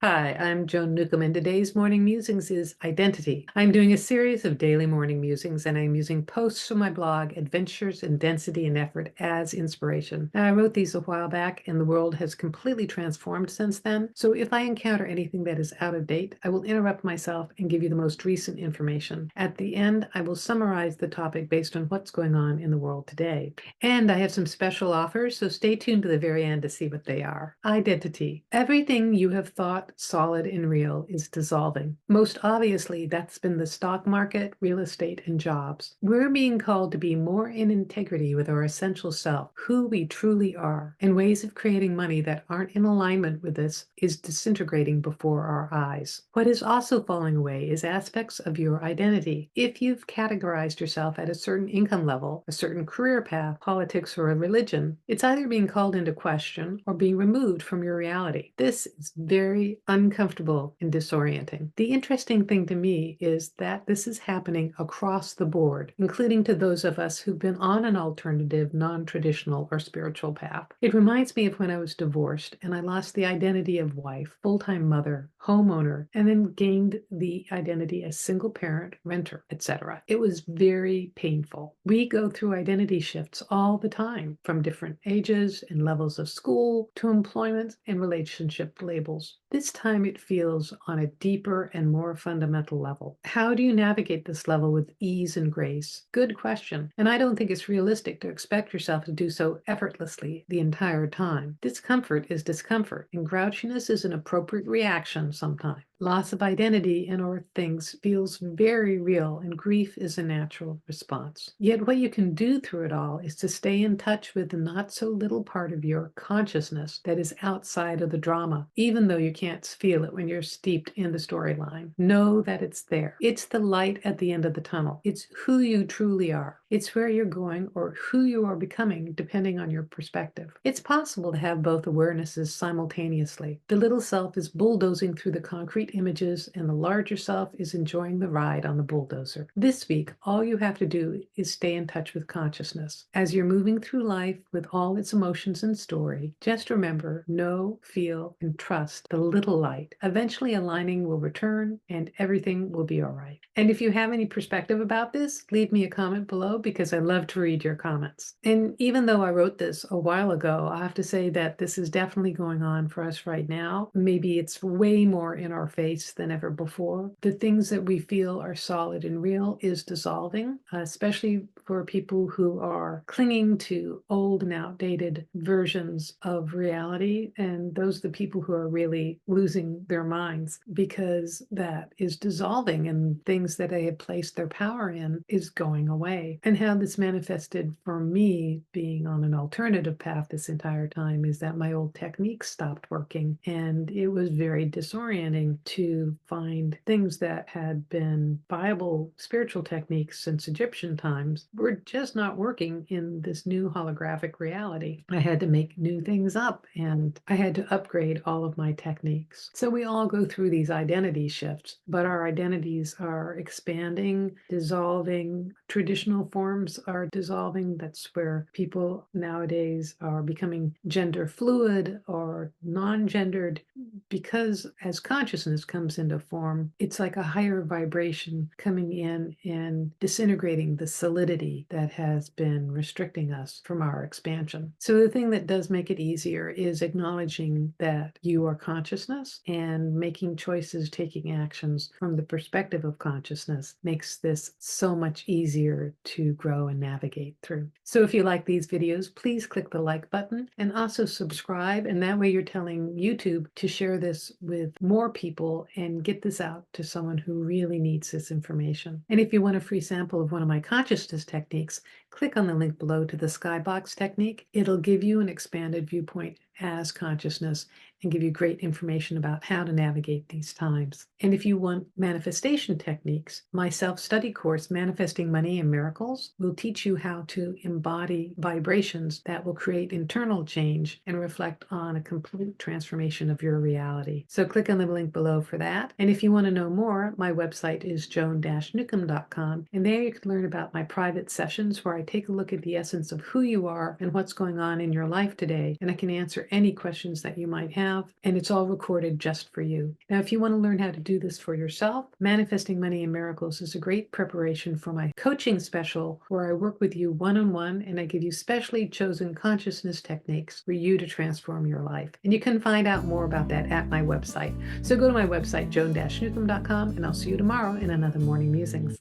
Hi, I'm Joan Newcomb, and today's morning musings is identity. I'm doing a series of daily morning musings, and I'm using posts from my blog, Adventures in Density and Effort, as inspiration. Now, I wrote these a while back, and the world has completely transformed since then. So if I encounter anything that is out of date, I will interrupt myself and give you the most recent information. At the end, I will summarize the topic based on what's going on in the world today. And I have some special offers, so stay tuned to the very end to see what they are. Identity. Everything you have thought solid and real is dissolving. Most obviously, that's been the stock market, real estate, and jobs. We're being called to be more in integrity with our essential self, who we truly are, and ways of creating money that aren't in alignment with this is disintegrating before our eyes. What is also falling away is aspects of your identity. If you've categorized yourself at a certain income level, a certain career path, politics, or a religion, it's either being called into question or being removed from your reality. This is very uncomfortable and disorienting. The interesting thing to me is that this is happening across the board, including to those of us who've been on an alternative, non-traditional or spiritual path. It reminds me of when I was divorced and I lost the identity of wife, full-time mother, homeowner, and then gained the identity as single parent, renter, etc. It was very painful. We go through identity shifts all the time, from different ages and levels of school to employment and relationship labels. This time it feels on a deeper and more fundamental level. How do you navigate this level with ease and grace? Good question. And I don't think it's realistic to expect yourself to do so effortlessly the entire time. Discomfort is discomfort, and grouchiness is an appropriate reaction sometimes. Loss of identity in or things feels very real, and grief is a natural response. Yet what you can do through it all is to stay in touch with the not so little part of your consciousness that is outside of the drama, even though you can't feel it when you're steeped in the storyline. Know that it's there. It's the light at the end of the tunnel. It's who you truly are. It's where you're going or who you are becoming, depending on your perspective. It's possible to have both awarenesses simultaneously. The little self is bulldozing through the concrete images, and the larger self is enjoying the ride on the bulldozer. This week, all you have to do is stay in touch with consciousness. As you're moving through life with all its emotions and story, just remember, know, feel, and trust the little light. Eventually, aligning will return and everything will be all right. And if you have any perspective about this, leave me a comment below because I love to read your comments. And even though I wrote this a while ago, I have to say that this is definitely going on for us right now. Maybe it's way more in our face than ever before. The things that we feel are solid and real is dissolving, especially for people who are clinging to old and outdated versions of reality. And those are the people who are really losing their minds because that is dissolving and things that they had placed their power in is going away. And how this manifested for me being on an alternative path this entire time is that my old techniques stopped working, and it was very disorienting to find things that had been viable spiritual techniques since Egyptian times were just not working in this new holographic reality. I had to make new things up, and I had to upgrade all of my techniques. So we all go through these identity shifts, but our identities are expanding, dissolving. Traditional forms are dissolving. That's where people nowadays are becoming gender fluid or non-gendered, because as consciousness comes into form, it's like a higher vibration coming in and disintegrating the solidity that has been restricting us from our expansion. So the thing that does make it easier is acknowledging that you are consciousness, and making choices, taking actions from the perspective of consciousness makes this so much easier to grow and navigate through. So if you like these videos, please click the like button and also subscribe, and that way you're telling YouTube to share this with more people and get this out to someone who really needs this information. And if you want a free sample of one of my consciousness techniques, click on the link below to the skybox technique. It'll give you an expanded viewpoint as consciousness and give you great information about how to navigate these times. And if you want manifestation techniques, my self-study course, Manifesting Money and Miracles, will teach you how to embody vibrations that will create internal change and reflect on a complete transformation of your reality. So click on the link below for that. And if you want to know more, my website is joan-newcomb.com, and there you can learn about my private sessions where I take a look at the essence of who you are and what's going on in your life today, and I can answer any questions that you might have have, and it's all recorded just for you. Now, if you want to learn how to do this for yourself, Manifesting Money and Miracles is a great preparation for my coaching special where I work with you one-on-one and I give you specially chosen consciousness techniques for you to transform your life. And you can find out more about that at my website. So go to my website, joan-newcomb.com, and I'll see you tomorrow in another Morning Musings.